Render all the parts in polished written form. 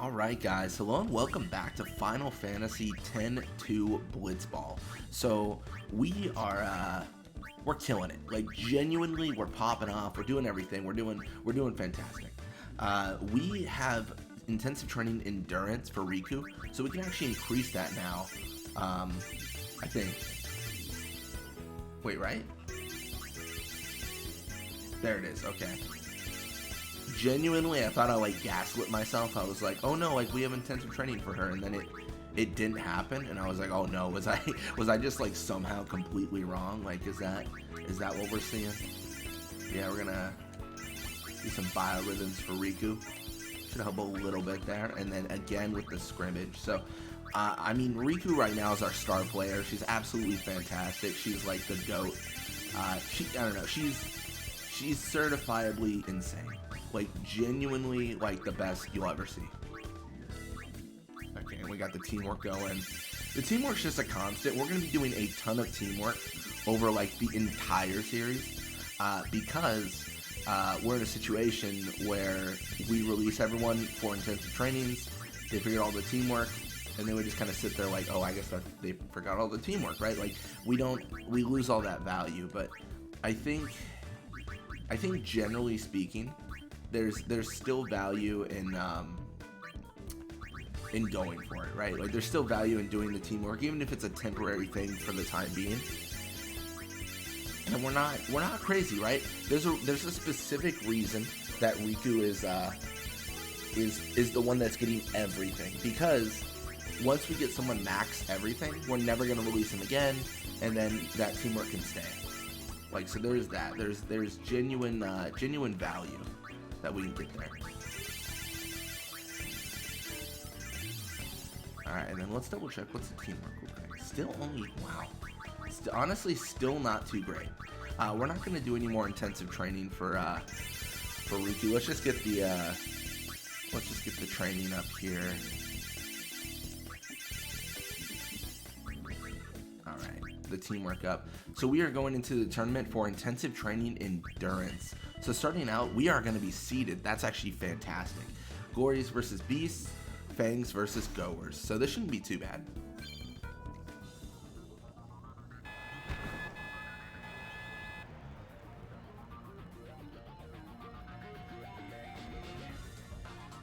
Alright guys, hello and welcome back to Final Fantasy X-2 Blitzball. So we are we're killing it. Like genuinely we're popping off, we're doing everything, we're doing fantastic. We have intensive training endurance for Riku, so we can actually increase that now. I think. Wait, right? There it is, okay. Genuinely, I thought I like gaslit myself. I was like, oh no, like we have intensive training for her, and then it didn't happen, and I was like, oh no, was I just like somehow completely wrong? Like, is that what we're seeing? Yeah, we're gonna do some biorhythms for Riku. Should help a little bit there, and then again with the scrimmage. So I mean, Riku right now is our star player. She's absolutely fantastic. She's like the GOAT. I don't know, she's certifiably insane. Like, genuinely, like, the best you'll ever see. Okay, and we got the teamwork going. The teamwork's just a constant. We're going to be doing a ton of teamwork over, like, the entire series. Because we're in a situation where we release everyone for intensive trainings. They figured all the teamwork. And then we just kind of sit there like, oh, I guess that they forgot all the teamwork, right? Like, we lose all that value. But I think generally speaking, there's still value in going for it, right? Like there's still value in doing the teamwork, even if it's a temporary thing for the time being. And we're not crazy, right? There's a specific reason that Riku is the one that's getting everything, because once we get someone max everything, we're never gonna release them again, and then that teamwork can stay. Like, so there's that. There's genuine value that we can get there. Alright, and then let's double check what's the teamwork look like. Still only, wow. Honestly, still not too great. We're not going to do any more intensive training for Riku. Let's just get the training up here. Alright, the teamwork up. So we are going into the tournament for intensive training endurance. So starting out, we are going to be seeded. That's actually fantastic. Gories versus Beasts, Fangs versus Goers. So this shouldn't be too bad.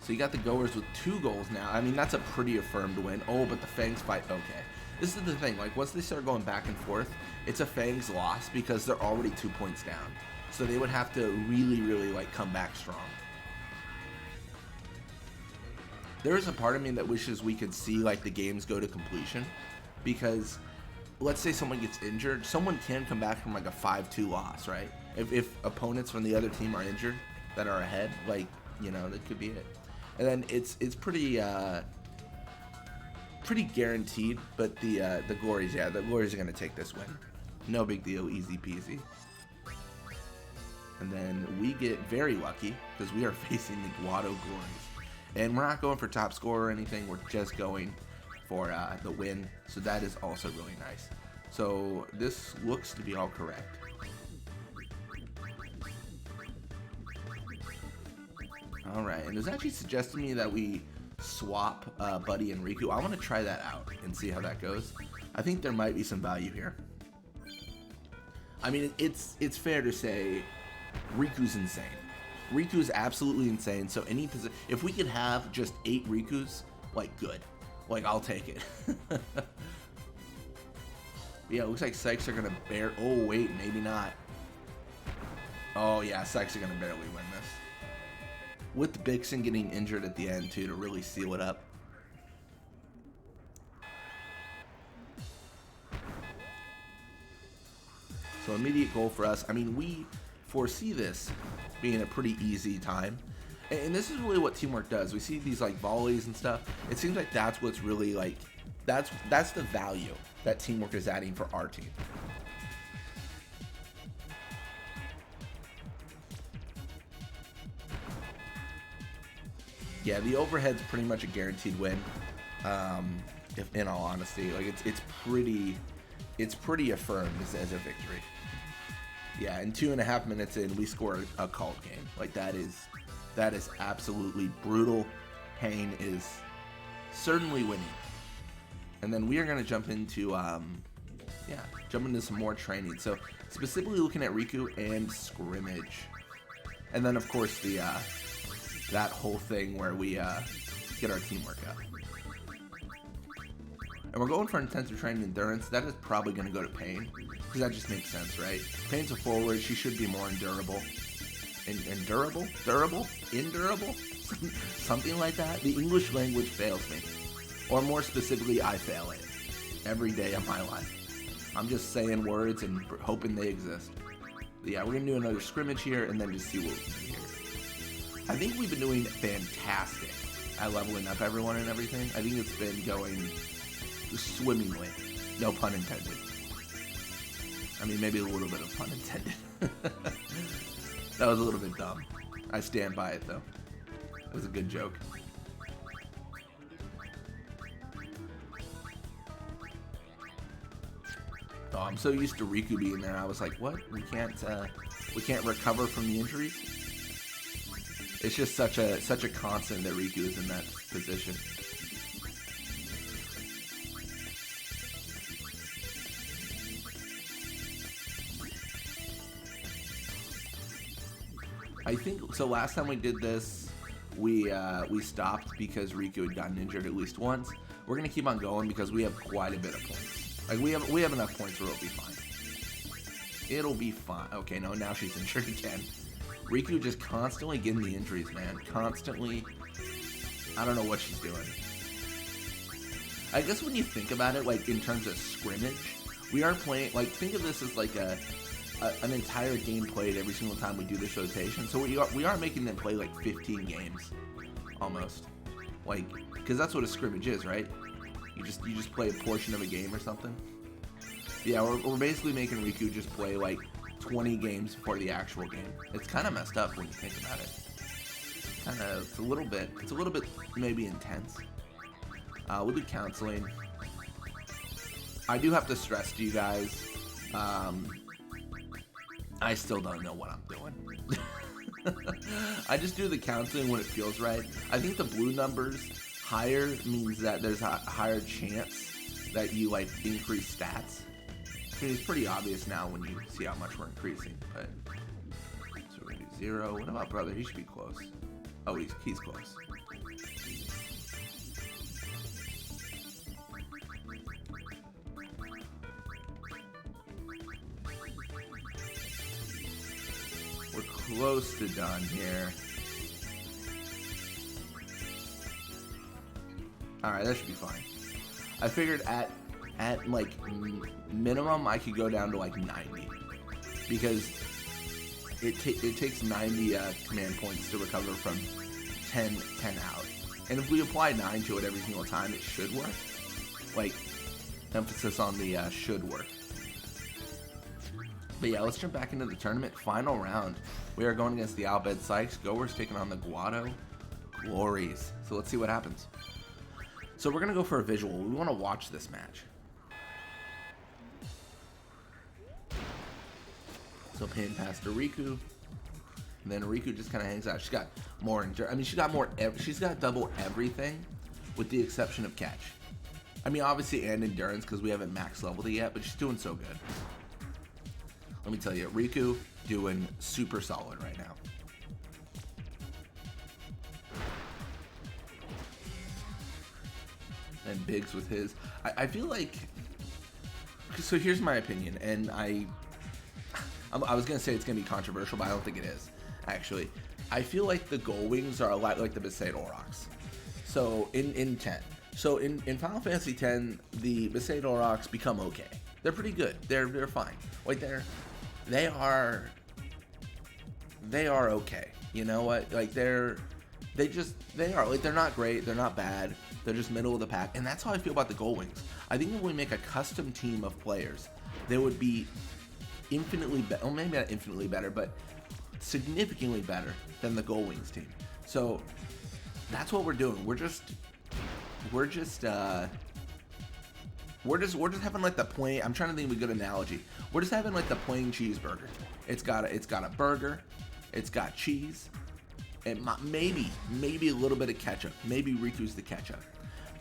So you got the Goers with 2 goals now. I mean, that's a pretty affirmed win. Oh, but the Fangs fight, okay. This is the thing, like once they start going back and forth, it's a Fangs loss because they're already 2 points down. So they would have to really like come back strong. There is a part of me that wishes we could see like the games go to completion, because let's say someone gets injured, someone can come back from like a 5-2 loss, right? If opponents from the other team are injured that are ahead, like, you know, that could be it. And then it's pretty guaranteed, but the Gories, yeah, the Gories are gonna take this win. No big deal, easy peasy. And then we get very lucky because we are facing the Guado Gories. And we're not going for top score or anything, we're just going for the win. So that is also really nice. So this looks to be all correct. Alright, and it was actually suggesting to me that we swap Buddy and Riku. I want to try that out and see how that goes. I think there might be some value here. I mean, it's fair to say Riku's insane. Riku's absolutely insane. So if we could have just 8 Rikus, like, good. Like, I'll take it. Yeah, it looks like Sykes are gonna oh wait, maybe not. Oh yeah, Sykes are gonna barely win this. With Bixen getting injured at the end too to really seal it up. So immediate goal for us. I mean, we foresee this being a pretty easy time, and this is really what teamwork does. We see these like volleys and stuff. It seems like that's what's really like, that's the value that teamwork is adding for our team. Yeah, the overhead's pretty much a guaranteed win. If in all honesty, like it's pretty affirmed as a victory. Yeah, and 2.5 minutes in, we scored a cult game. Like that is absolutely brutal. Paine is certainly winning. And then we are going to jump into, jump into some more training. So specifically looking at Riku and scrimmage. And then, of course, the that whole thing where we get our teamwork up. And we're going for intensive training endurance. That is probably going to go to Paine, because that just makes sense, right? Paine's a forward. She should be more endurable. Endurable? Durable? Indurable? Something like that. The English language fails me. Or more specifically, I fail it every day of my life. I'm just saying words and hoping they exist. But yeah, we're going to do another scrimmage here and then just see what we can do here. I think we've been doing fantastic at leveling up everyone and everything. I think it's been going swimmingly. No pun intended. I mean, maybe a little bit of pun intended. That was a little bit dumb. I stand by it, though. It was a good joke. Oh, I'm so used to Riku being there. I was like, what? We can't recover from the injuries? It's just such a constant that Riku is in that position. I think so. Last time we did this, we stopped because Riku had gotten injured at least once. We're gonna keep on going because we have quite a bit of points. Like we have enough points where it'll be fine. It'll be fine. Okay, no, now she's injured again. Riku just constantly getting the injuries, man. Constantly. I don't know what she's doing. I guess when you think about it, like in terms of scrimmage, we are playing. Like think of this as like an entire game played every single time we do this rotation. So we are making them play like 15 games, almost. Like, because that's what a scrimmage is, right? You just play a portion of a game or something. Yeah, we're basically making Riku just play like 20 games before the actual game. It's kind of messed up when you think about it. It's a little bit maybe intense. We'll do counseling. I do have to stress to you guys, I still don't know what I'm doing. I just do the counseling when it feels right. I think the blue numbers higher means that there's a higher chance that you like increase stats. I mean, it's pretty obvious now when you see how much we're increasing. But so we're gonna do 0. What about brother? He should be close. Oh, he's close. We're close to done here. Alright, that should be fine. I figured at like minimum I could go down to like 90 because it takes 90 command points to recover from 10 out. And if we apply 9 to it every single time, it should work. Like, emphasis on the should work. But yeah, let's jump back into the tournament. Final round. We are going against the Albed Sykes. Goer's taking on the Guado Glories. So let's see what happens. So we're going to go for a visual. We want to watch this match. So Paine passed to Riku. And then Riku just kind of hangs out. She's got more endurance. I mean, she's got double everything with the exception of catch. I mean, obviously, and endurance because we haven't max leveled it yet, but she's doing so good. Let me tell you, Riku doing super solid right now. And Biggs with his. I feel like. So here's my opinion, and I was gonna say it's gonna be controversial, but I don't think it is. Actually, I feel like the Gullwings are a lot like the Besaid Aurochs. So in 10. So in Final Fantasy X, the Besaid Aurochs become okay. They're pretty good. They're fine. Like they are okay. You know what? Like they are like they're not great. They're not bad. They're just middle of the pack, and that's how I feel about the Gullwings. I think if we make a custom team of players, they would be infinitely better. Well, maybe not infinitely better, but significantly better than the Gullwings team. So that's what we're doing. We're just having like the plain. I'm trying to think of a good analogy. We're just having like the plain cheeseburger. It's got a burger. It's got cheese. And maybe a little bit of ketchup. Maybe Riku's the ketchup.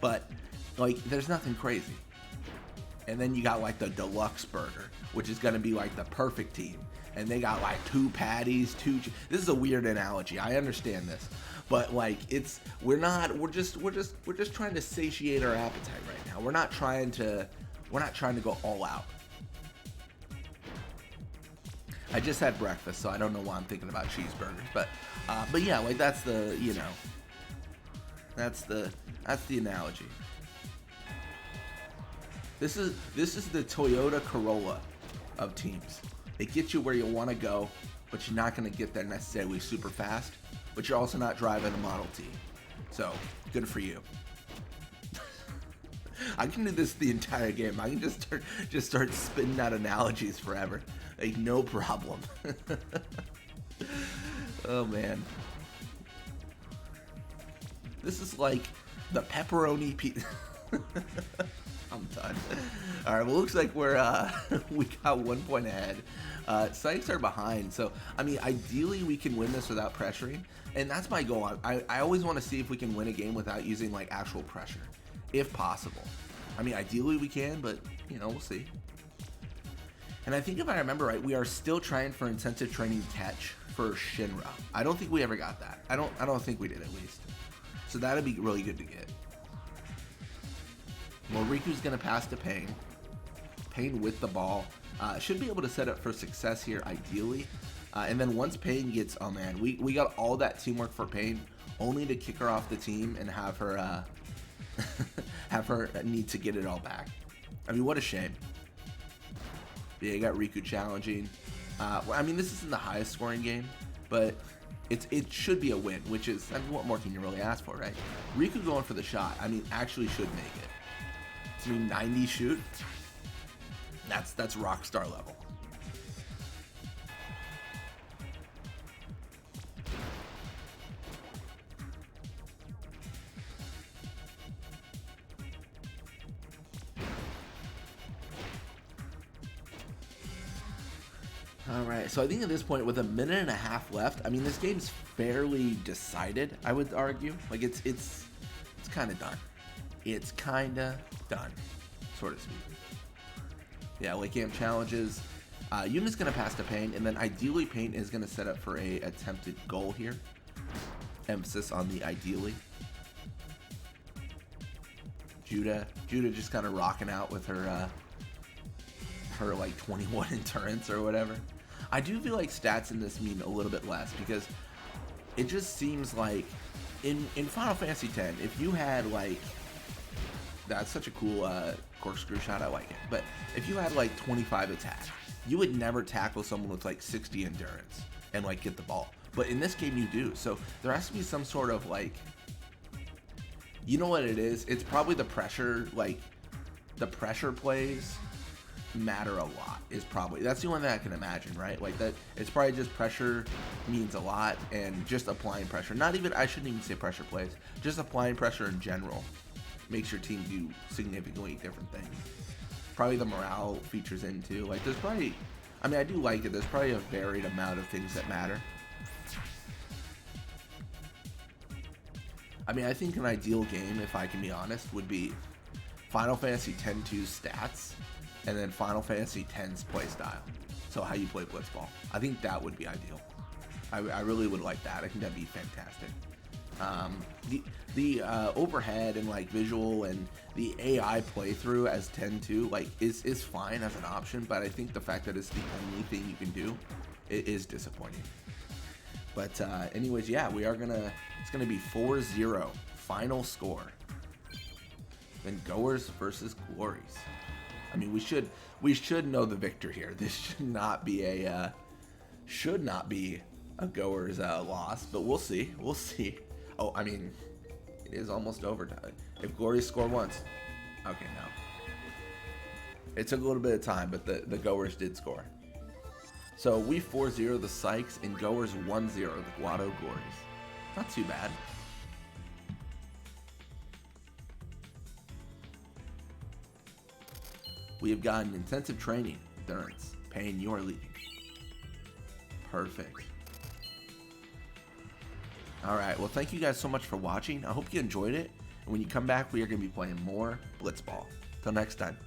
But, like, there's nothing crazy. And then you got, like, the deluxe burger, which is going to be, like, the perfect team. And they got, like, 2 patties, this is a weird analogy. I understand this. But, like, we're just trying to satiate our appetite right now. We're not trying to go all out. I just had breakfast, so I don't know why I'm thinking about cheeseburgers. But yeah, like, that's the, you know, that's the analogy. This is the Toyota Corolla of teams. It gets you where you want to go, but you're not going to get there necessarily super fast. But you're also not driving a Model T. So, good for you. I can do this the entire game. I can just start spitting out analogies forever. Like, no problem. Oh, man. This is like the pepperoni pizza. I'm done. All right, well, looks like we got 1 point ahead. Sykes are behind, so I mean, ideally we can win this without pressuring, and that's my goal. I always want to see if we can win a game without using like actual pressure, if possible. I mean, ideally we can, but you know, we'll see. And I think if I remember right, we are still trying for intensive training catch for Shinra. I don't think we ever got that. I don't think we did, at least. So that'd be really good to get. Well, Riku's gonna pass to Paine. Paine with the ball. Should be able to set up for success here, ideally. And then once Paine gets, oh man, we got all that teamwork for Paine, only to kick her off the team and have her have her need to get it all back. I mean, what a shame. Yeah, you got Riku challenging. I mean, this isn't the highest scoring game, but it should be a win, which is, I mean, what more can you really ask for, right? Riku going for the shot, I mean, actually should make it. I mean, 90 shoot. That's rock star level. All right, so I think at this point, with a minute and a half left, I mean, this game's fairly decided, I would argue. Like, it's kind of done. It's kind of done, so to speak. Yeah, late game challenges. Yuma's going to pass to Paine, and then ideally Paine is going to set up for a attempted goal here. Emphasis on the ideally. Judah just kind of rocking out with her like 21 endurance or whatever. I do feel like stats in this mean a little bit less, because it just seems like in Final Fantasy X, if you had like, that's such a cool corkscrew shot, I like it. But if you had like 25 attack, you would never tackle someone with like 60 endurance and like get the ball. But in this game you do. So there has to be some sort of like, you know what it is? It's probably the pressure, like the pressure plays matter a lot, is probably, that's the only thing I can imagine, right? Like that, it's probably just pressure means a lot, and just applying pressure. Not even, I shouldn't even say pressure plays, just applying pressure in general makes your team do significantly different things. Probably the morale features in too. Like there's probably, I mean, I do like it, there's probably a varied amount of things that matter. I mean, I think an ideal game, if I can be honest, would be Final Fantasy X-2's stats, and then Final Fantasy X's play style. So how you play Blitzball. I think that would be ideal. I really would like that. I think that'd be fantastic. The overhead and like visual and the AI playthrough as 10-2 like is fine as an option, but I think the fact that it's the only thing you can do, it is disappointing. But anyways, yeah, it's gonna be 4-0 final score. Then Goers versus Glories. I mean, we should know the victor here. This should not be a Goers loss, but we'll see. We'll see. Oh, I mean, it is almost overtime. If Glories score once, okay, no. It took a little bit of time, but the Goers did score. So we 4-0 the Sykes, and Goers 1-0 the Guado Glories. Not too bad. We have gotten intensive training. Endurance. Paine, you are leading. Perfect. All right. Well, thank you guys so much for watching. I hope you enjoyed it. And when you come back, we are going to be playing more Blitzball. Till next time.